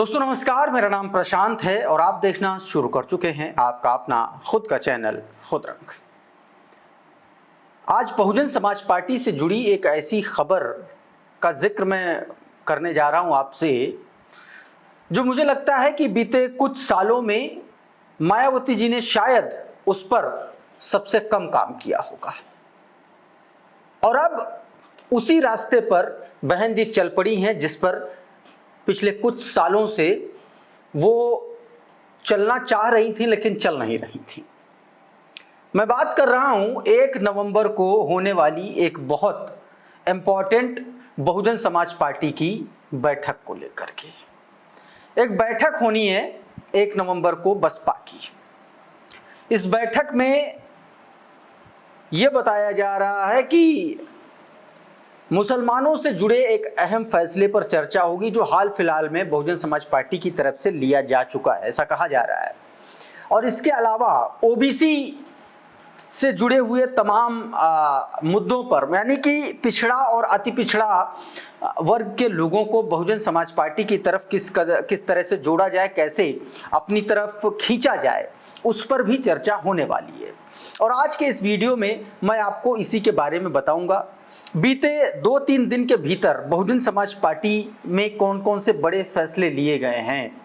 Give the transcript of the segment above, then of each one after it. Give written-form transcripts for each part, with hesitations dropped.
दोस्तों नमस्कार, मेरा नाम प्रशांत है और आप देखना शुरू कर चुके हैं आपका अपना खुद का चैनल खुद रंग। आज बहुजन समाज पार्टी से जुड़ी एक ऐसी खबर का जिक्र मैं करने जा रहा हूं आपसे, जो मुझे लगता है कि बीते कुछ सालों में मायावती जी ने शायद उस पर सबसे कम काम किया होगा और अब उसी रास्ते पर बहन जी चल पड़ी हैं जिस पर पिछले कुछ सालों से वो चलना चाह रही थी लेकिन चल नहीं रही थी। मैं बात कर रहा हूं 1 नवंबर को होने वाली एक बहुत इम्पॉर्टेंट बहुजन समाज पार्टी की बैठक को लेकर के। एक बैठक होनी है 1 नवंबर को बसपा की। इस बैठक में यह बताया जा रहा है कि मुसलमानों से जुड़े एक अहम फैसले पर चर्चा होगी जो हाल फिलहाल में बहुजन समाज पार्टी की तरफ से लिया जा चुका है, ऐसा कहा जा रहा है। और इसके अलावा ओबीसी से जुड़े हुए तमाम मुद्दों पर, यानी कि पिछड़ा और अति पिछड़ा वर्ग के लोगों को बहुजन समाज पार्टी की तरफ किस तरह से जोड़ा जाए, कैसे अपनी तरफ खींचा जाए, उस पर भी चर्चा होने वाली है। और आज के इस वीडियो में मैं आपको इसी के बारे में बताऊंगा। बीते 2-3 दिन के भीतर बहुजन समाज पार्टी में कौन कौन से बड़े फैसले लिए गए हैं।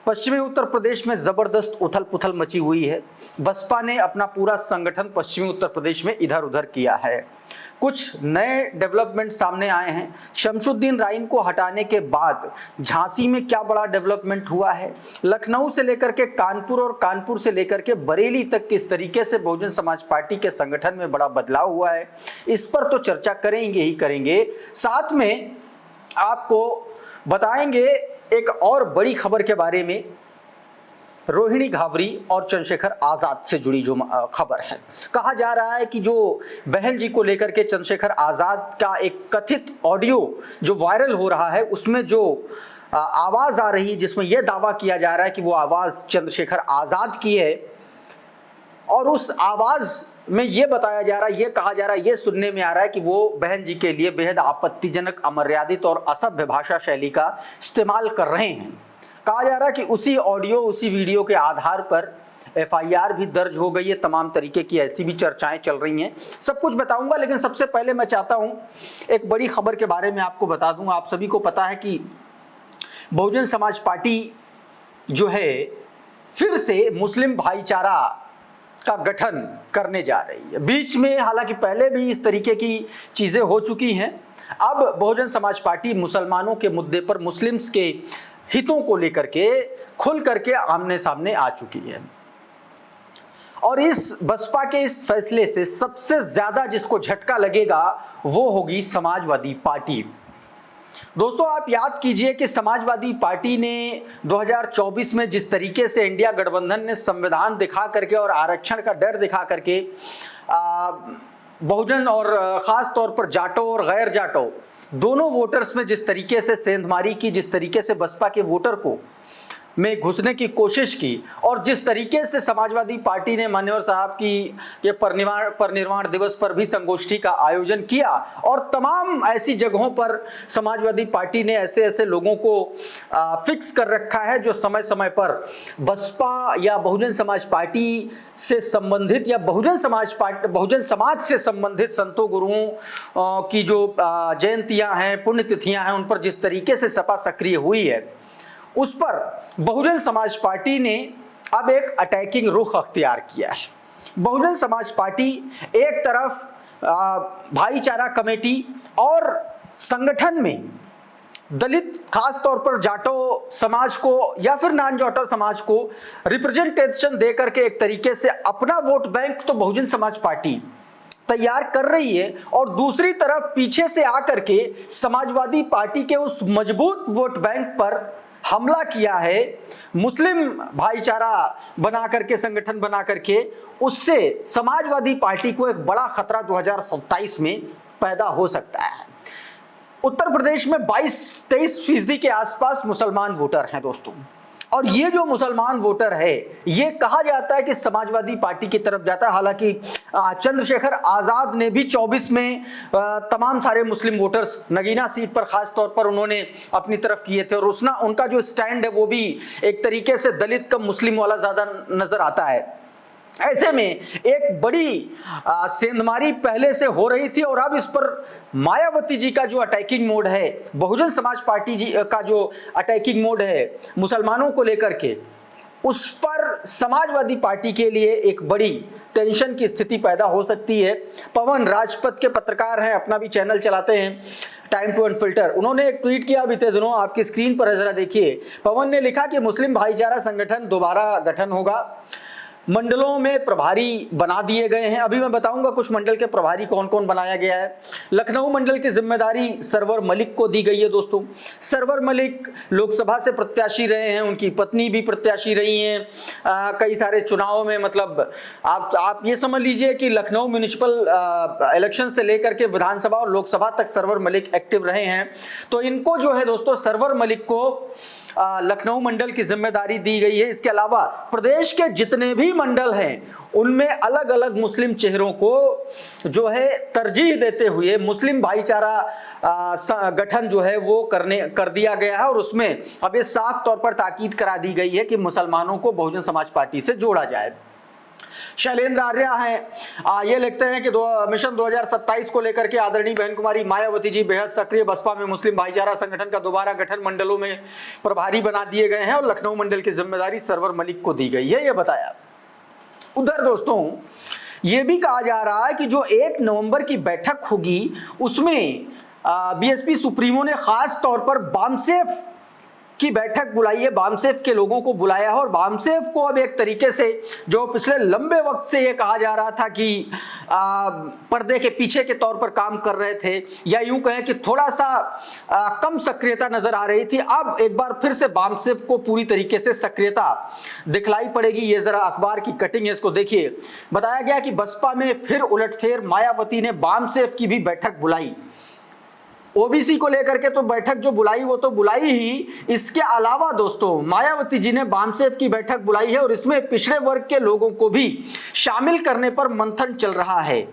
पश्चिमी उत्तर प्रदेश में जबरदस्त उथल पुथल मची हुई है। बसपा ने अपना पूरा संगठन पश्चिमी उत्तर प्रदेश में इधर उधर किया है। कुछ नए डेवलपमेंट सामने आए हैं। शमशुद्दीन राइन को हटाने के बाद झांसी में क्या बड़ा डेवलपमेंट हुआ है, लखनऊ से लेकर के कानपुर और कानपुर से लेकर के बरेली तक किस तरीके से बहुजन समाज पार्टी के संगठन में बड़ा बदलाव हुआ है, इस पर तो चर्चा करेंगे ही करेंगे। साथ में आपको बताएंगे एक और बड़ी खबर के बारे में, रोहिणी घावरी और चंद्रशेखर आजाद से जुड़ी जो खबर है। कहा जा रहा है कि जो बहन जी को लेकर के चंद्रशेखर आजाद का एक कथित ऑडियो जो वायरल हो रहा है, उसमें जो आवाज आ रही है जिसमें यह दावा किया जा रहा है कि वो आवाज चंद्रशेखर आजाद की है और उस आवाज में ये बताया जा रहा है, ये कहा जा रहा है, ये सुनने में आ रहा है कि वो बहन जी के लिए बेहद आपत्तिजनक, अमर्यादित और असभ्य भाषा शैली का इस्तेमाल कर रहे हैं। कहा जा रहा है कि उसी ऑडियो, उसी वीडियो के आधार पर एफआईआर भी दर्ज हो गई है। तमाम तरीके की ऐसी भी चर्चाएं चल रही हैं। सब कुछ बताऊंगा, लेकिन सबसे पहले मैं चाहता हूं एक बड़ी खबर के बारे में आपको बता दूं। आप सभी को पता है कि बहुजन समाज पार्टी जो है फिर से मुस्लिम भाईचारा का गठन करने जा रही है। बीच में हालांकि पहले भी इस तरीके की चीजें हो चुकी हैं। अब बहुजन समाज पार्टी मुसलमानों के मुद्दे पर, मुस्लिम्स के हितों को लेकर के खुल करके आमने सामने आ चुकी है। और इस बसपा के इस फैसले से सबसे ज्यादा जिसको झटका लगेगा वो होगी समाजवादी पार्टी। दोस्तों आप याद कीजिए कि समाजवादी पार्टी ने 2024 में जिस तरीके से इंडिया गठबंधन ने संविधान दिखा करके और आरक्षण का डर दिखा करके बहुजन और खास तौर पर जाटों और गैर जाटों दोनों वोटर्स में जिस तरीके से सेंधमारी की, जिस तरीके से बसपा के वोटर को में घुसने की कोशिश की और जिस तरीके से समाजवादी पार्टी ने मान्यवर साहब की ये परिनिर्वाण दिवस पर भी संगोष्ठी का आयोजन किया और तमाम ऐसी जगहों पर समाजवादी पार्टी ने ऐसे ऐसे लोगों को फिक्स कर रखा है जो समय समय पर बसपा या बहुजन समाज पार्टी से संबंधित या बहुजन समाज से संबंधित संतों गुरुओं की जो जयंतियां हैं, पुण्यतिथियां हैं, उन पर जिस तरीके से सपा सक्रिय हुई है, उस पर बहुजन समाज पार्टी ने अब एक अटैकिंग रुख अख्तियार किया है। बहुजन समाज पार्टी एक तरफ भाईचारा कमेटी और संगठन में दलित, खास तौर पर जाटो समाज को या फिर नॉन जाटो समाज को रिप्रेजेंटेशन दे करके एक तरीके से अपना वोट बैंक तो बहुजन समाज पार्टी तैयार कर रही है और दूसरी तरफ पीछे से आकर के समाजवादी पार्टी के उस मजबूत वोट बैंक पर हमला किया है। मुस्लिम भाईचारा बना करके, संगठन बना करके, उससे समाजवादी पार्टी को एक बड़ा खतरा 2027 में पैदा हो सकता है। उत्तर प्रदेश में 22-23% के आसपास मुसलमान वोटर हैं दोस्तों, और ये जो मुसलमान वोटर है ये कहा जाता है कि समाजवादी पार्टी की तरफ जाता है। हालांकि चंद्रशेखर आजाद ने भी 24 में तमाम सारे मुस्लिम वोटर्स नगीना सीट पर खास तौर पर उन्होंने अपनी तरफ किए थे और उनका जो स्टैंड है वो भी एक तरीके से दलित कम मुस्लिम वाला ज्यादा नजर आता है। ऐसे में एक बड़ी सेंधमारी पहले से हो रही थी और अब इस पर मायावती जी का जो अटैकिंग मोड है, बहुजन समाज पार्टी जी का जो अटैकिंग मोड है मुसलमानों को लेकर के, उस पर समाजवादी पार्टी के लिए एक बड़ी टेंशन की स्थिति पैदा हो सकती है। पवन राजपथ के पत्रकार हैं, अपना भी चैनल चलाते हैं टाइम टू अनफिल्टर, उन्होंने एक ट्वीट किया बीते दिनों, आपकी स्क्रीन पर जरा देखिए। पवन ने लिखा कि मुस्लिम भाईचारा संगठन दोबारा गठन होगा, मंडलों में प्रभारी बना दिए गए हैं। अभी मैं बताऊंगा कुछ मंडल के प्रभारी कौन कौन बनाया गया है। लखनऊ मंडल की जिम्मेदारी सरवर मलिक को दी गई है। दोस्तों, सरवर मलिक लोकसभा से प्रत्याशी रहे हैं, उनकी पत्नी भी प्रत्याशी रही हैं कई सारे चुनावों में। मतलब आप ये समझ लीजिए कि लखनऊ म्यूनिसिपल इलेक्शन से लेकर के विधानसभा और लोकसभा तक सरवर मलिक एक्टिव रहे हैं। तो इनको जो है दोस्तों, सरवर मलिक को लखनऊ मंडल की जिम्मेदारी दी गई है। इसके अलावा प्रदेश के जितने भी मंडल हैं उनमें अलग अलग मुस्लिम चेहरों को जो है तरजीह देते हुए मुस्लिम भाईचारा गठन जो है वो कर दिया गया है और उसमें अब ये साफ तौर पर ताकीद करा दी गई है कि मुसलमानों को बहुजन समाज पार्टी से जोड़ा जाए। शैलेंद्र आर्य हैं, ये लिखते हैं कि मिशन 2027 को लेकर के आदरणीय बहन कुमारी मायावती जी बेहद सक्रिय, बसपा में मुस्लिम भाईचारा संगठन का दोबारा गठन, मंडलों में प्रभारी बना दिए गए हैं और लखनऊ मंडल की जिम्मेदारी सरवर मलिक को दी गई है, ये बताया। उधर दोस्तों ये भी कहा जा रहा है कि जो 1 नवंबर की बैठक होगी उसमें बीएसपी सुप्रीमो ने खास तौर पर बामसेफ की बैठक बुलाई है, बामसेफ के लोगों को बुलाया है और बामसेफ को अब एक तरीके से जो पिछले लंबे वक्त से ये कहा जा रहा था कि पर्दे के पीछे के तौर पर काम कर रहे थे या यूं कहें कि थोड़ा सा कम सक्रियता नजर आ रही थी, अब एक बार फिर से बामसेफ को पूरी तरीके से सक्रियता दिखलाई पड़ेगी। ये जरा अखबार की कटिंग है, इसको देखिए। बताया गया कि बसपा में फिर उलटफेर, मायावती ने बामसेफ की भी बैठक बुलाई। ओबीसी को लेकर के तो बैठक जो बुलाई वो तो बुलाई ही, इसके अलावा दोस्तों मायावती जी ने बामसेफ की बैठक बुलाई है और इसमें पिछड़े वर्ग के लोगों को भी शामिल करने पर मंथन चल रहा है।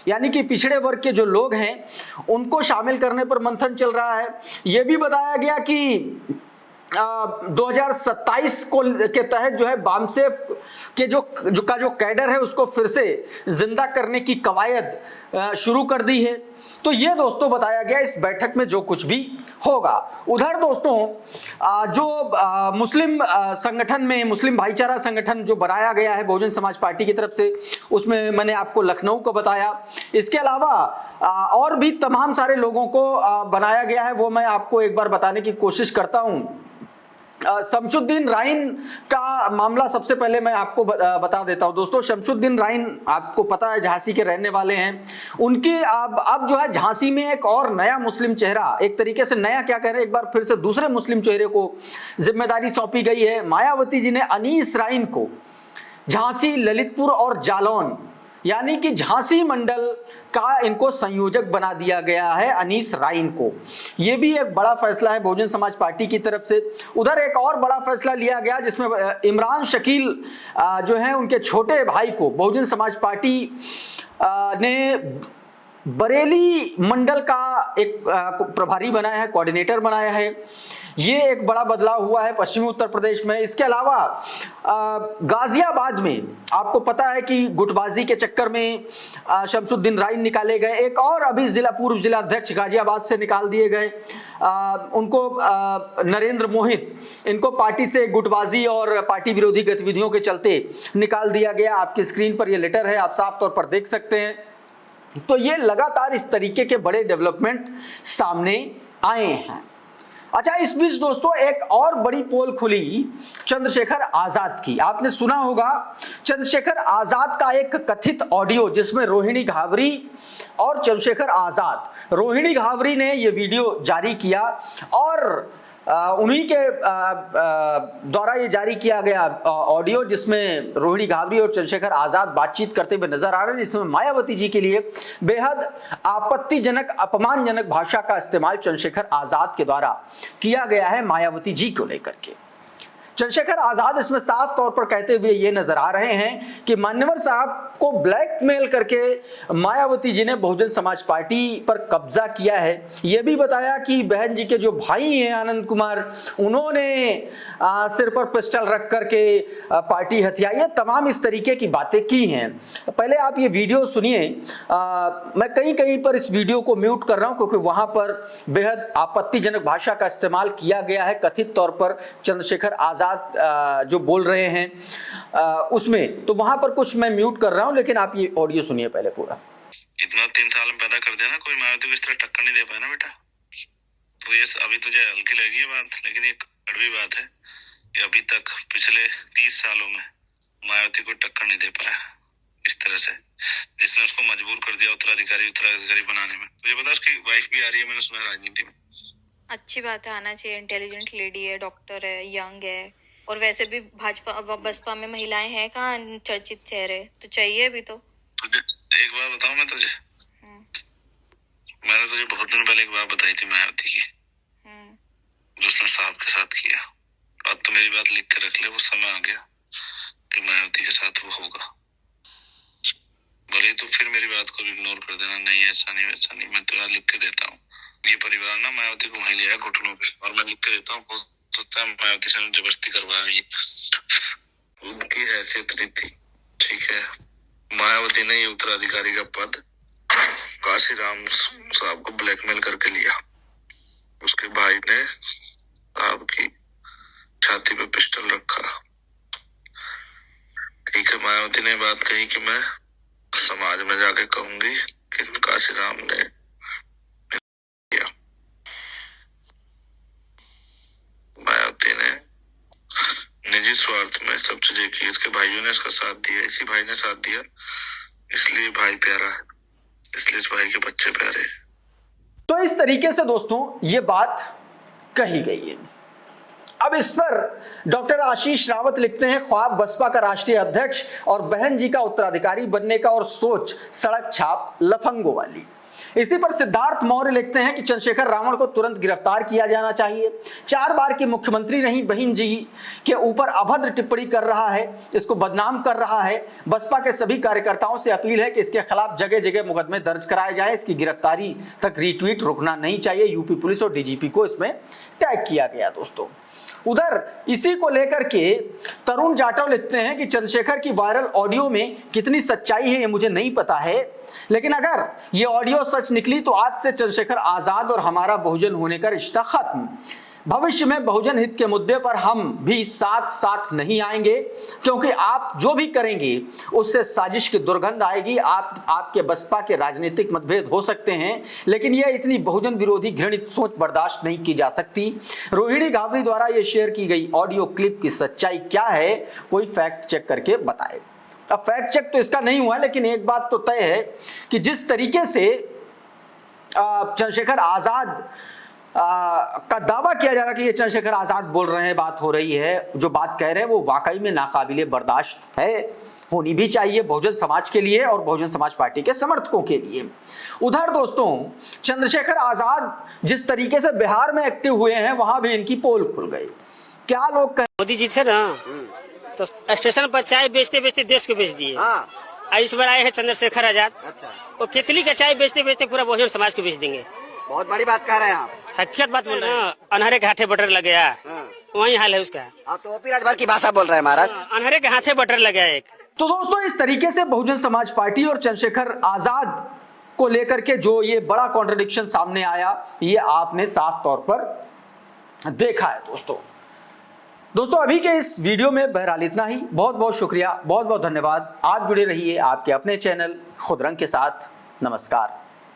यानी कि पिछड़े वर्ग के जो लोग हैं उनको शामिल करने पर मंथन चल रहा है। यह भी बताया गया कि 2027 को के तहत जो है बामसेफ के जो कैडर है उसको फिर से जिंदा करने की कवायद शुरू कर दी है। तो ये दोस्तों बताया गया इस बैठक में जो कुछ भी होगा। उधर दोस्तों जो मुस्लिम संगठन में मुस्लिम भाईचारा संगठन जो बनाया गया है बहुजन समाज पार्टी की तरफ से, उसमें मैंने आपको लखनऊ को बताया। इसके अलावा और भी तमाम सारे लोगों को बनाया गया है, वो मैं आपको एक बार बताने की कोशिश करता हूं। शमशुद्दीन राइन का मामला सबसे पहले मैं आपको बता देता हूं। दोस्तों शमशुद्दीन राइन आपको पता है झांसी के रहने वाले हैं। उनकी अब जो है झांसी में एक और नया मुस्लिम चेहरा, एक तरीके से नया क्या कह रहे हैं, एक बार फिर से दूसरे मुस्लिम चेहरे को जिम्मेदारी सौंपी गई है। मायावती जी ने अनीस राइन को झांसी, ललितपुर और जालौन यानी कि झांसी मंडल का इनको संयोजक बना दिया गया है, अनीस राइन को। यह भी एक बड़ा फैसला है बहुजन समाज पार्टी की तरफ से। उधर एक और बड़ा फैसला लिया गया जिसमें इमरान शकील जो है उनके छोटे भाई को बहुजन समाज पार्टी ने बरेली मंडल का एक प्रभारी बनाया है, कोऑर्डिनेटर बनाया है। ये एक बड़ा बदलाव हुआ है पश्चिमी उत्तर प्रदेश में। इसके अलावा गाजियाबाद में आपको पता है कि गुटबाजी के चक्कर में शमशुद्दीन राइन निकाले गए, एक और अभी पूर्व जिला अध्यक्ष गाजियाबाद से निकाल दिए गए। उनको नरेंद्र मोहित, इनको पार्टी से गुटबाजी और पार्टी विरोधी गतिविधियों के चलते निकाल दिया गया। आपकी स्क्रीन पर यह लेटर है, आप साफ तौर पर देख सकते हैं। तो ये लगातार इस तरीके के बड़े डेवलपमेंट सामने आए हैं। अच्छा, इस बीच दोस्तों एक और बड़ी पोल खुली चंद्रशेखर आजाद की। आपने सुना होगा चंद्रशेखर आजाद का एक कथित ऑडियो जिसमें रोहिणी घावरी और चंद्रशेखर आजाद, रोहिणी घावरी ने यह वीडियो जारी किया और उन्हीं के द्वारा ये जारी किया गया ऑडियो जिसमें रोहिणी घावरी और चंद्रशेखर आजाद बातचीत करते हुए नजर आ रहे हैं, जिसमें मायावती जी के लिए बेहद आपत्तिजनक, अपमानजनक भाषा का इस्तेमाल चंद्रशेखर आजाद के द्वारा किया गया है मायावती जी को लेकर के। चंद्रशेखर आजाद इसमें साफ तौर पर कहते हुए ये नजर आ रहे हैं कि मान्यवर साहब को ब्लैकमेल करके मायावती जी ने बहुजन समाज पार्टी पर कब्जा किया है। यह भी बताया कि बहन जी के जो भाई हैं आनंद कुमार, उन्होंने सिर पर पिस्टल रख करके पार्टी हथियाई है, तमाम इस तरीके की बातें की हैं। पहले आप ये वीडियो सुनिए। मैं कहीं पर इस वीडियो को म्यूट कर रहा हूं क्योंकि वहां पर बेहद आपत्तिजनक भाषा का इस्तेमाल किया गया है कथित तौर पर चंद्रशेखर आजाद जो बोल रहे हैं उसमें, तो वहां पर कुछ मैं म्यूट कर रहा हूं, लेकिन आप ये ऑडियो सुनिए पहले पूरा। इतना 3 साल में पैदा कर देना, कोई मायावती को इस तरह टक्कर नहीं दे पाया ना बेटा। तो ये अभी तुझे हल्की लगी है बात, लेकिन ये कड़वी बात है कि अभी तक पिछले 30 सालों में मायावती को टक्कर नहीं दे पाया इस तरह से, जिसने उसको मजबूर कर दिया उत्तराधिकारी बनाने में। तुझे पता उसकी वाइफ भी आ रही है, मैंने सुना राजनीति में। अच्छी बात है, आना चाहिए। इंटेलिजेंट लेडी है, डॉक्टर है, यंग है, और वैसे भी भाजपा बसपा में महिलाएं हैं कहाँ चर्चित चेहरे, तो चाहिए भी। तो तुझे एक बात बताऊं मैं तुझे, मैंने तुझे बहुत दिन पहले एक बात बताई थी मायावती की, जो उसने साहब के साथ किया। अब तो मेरी बात लिख के रख ले, वो समय आ गया कि मायावती के साथ वो होगा। भले तू फिर मेरी बात को इग्नोर कर देना, नहीं ऐसा नहीं वैसा नहीं, मैं तुझे लिख के देता हूँ। ये परिवार ना मायावती को वहीं लिया घुटनों पे, और मैं लिख के देता हूँ। हो सकता है मायावती से जबरदस्ती करवाई, उनकी हैसियत नहीं थी, ठीक है। मायावती ने ये उत्तराधिकारी का पद काशीराम साहब को ब्लैकमेल करके लिया। उसके भाई ने साहब की छाती पे पिस्टल रखा, ठीक है। मायावती ने बात कही कि मैं समाज में जाके कहूंगी कि काशीराम ने निजी स्वार्थ में सब चीजें की। इसके भाइयों ने इसका साथ दिया, इसी भाई ने साथ दिया, इसलिए भाई प्यारा है, इसलिए इस भाई के बच्चे प्यारे हैं। तो इस तरीके से दोस्तों ये बात कही गई है। अब इस पर डॉक्टर आशीष रावत लिखते हैं, ख्वाब बसपा का राष्ट्रीय अध्यक्ष और बहन जी का उत्तराधिकारी बनने का, और सोच सड़क छाप लफंगों वाली। इसी पर सिद्धार्थ मौर्य लिखते हैं कि चंद्रशेखर रावण को तुरंत गिरफ्तार किया जाना चाहिए। 4 बार की मुख्यमंत्री रही बहन जी के ऊपर अभद्र टिप्पणी कर रहा है, इसको बदनाम कर रहा है। बसपा के सभी कार्यकर्ताओं से अपील है कि इसके खिलाफ जगह जगह मुकदमे दर्ज कराए जाए, इसकी गिरफ्तारी तक रीट्वीट रुकना नहीं चाहिए। यूपी पुलिस और डीजीपी को इसमें टैग किया गया। दोस्तों उधर इसी को लेकर के तरुण जाटव लिखते हैं कि चंद्रशेखर की वायरल ऑडियो में कितनी सच्चाई है ये मुझे नहीं पता है, लेकिन अगर ये ऑडियो सच निकली तो आज से चंद्रशेखर आजाद और हमारा बहुजन होने का रिश्ता खत्म। भविष्य में बहुजन हित के मुद्दे पर हम भी साथ साथ नहीं आएंगे, क्योंकि आप जो भी करेंगे उससे साजिश की दुर्गंध आएगी। आपके बसपा के राजनीतिक मतभेद हो सकते हैं, लेकिन यह इतनी बहुजन विरोधी घृणित सोच बर्दाश्त नहीं की जा सकती। रोहिणी घावरी द्वारा यह शेयर की गई ऑडियो क्लिप की सच्चाई क्या है, कोई फैक्ट चेक करके बताए। अब फैक्ट चेक तो इसका नहीं हुआ, लेकिन एक बात तो तय है कि जिस तरीके से चंद्रशेखर आजाद का दावा किया जा रहा है कि ये चंद्रशेखर आजाद बोल रहे हैं, बात हो रही है, जो बात कह रहे हैं वो वाकई में नाकाबिले बर्दाश्त है, होनी भी चाहिए बहुजन समाज के लिए और बहुजन समाज पार्टी के समर्थकों के लिए। उधर दोस्तों चंद्रशेखर आजाद जिस तरीके से बिहार में एक्टिव हुए हैं, वहां भी इनकी पोल खुल गई। क्या लोग मोदी जी थे ना, तो स्टेशन पर चाय बेचते बेचते देश को बेच दिए। इस बार आए हैं चंद्रशेखर आजाद, वो केतली का चाय बेचते बेचते पूरा बहुजन समाज को बेच देंगे। बहुत बड़ी बात कह रहे हैं आप, हकीकत बात बोल रहे हैं। अनहरे के हाथे बटर लग गया, वही हाल है उसका। आप तो ओपी राजभर की भाषा बोल रहे हैं महाराज। अनहरे के हाथे बटर लग गया एक। तो दोस्तों इस तरीके से बहुजन समाज पार्टी और चंद्रशेखर आजाद को लेकर के जो ये बड़ा कॉन्ट्रडिक्शन सामने आया, ये आपने साफ तौर पर देखा है। दोस्तों अभी के इस वीडियो में बहरहाल इतना ही। बहुत बहुत शुक्रिया, बहुत बहुत धन्यवाद। आप जुड़े रहिए आपके अपने चैनल खुदरंग के साथ। नमस्कार।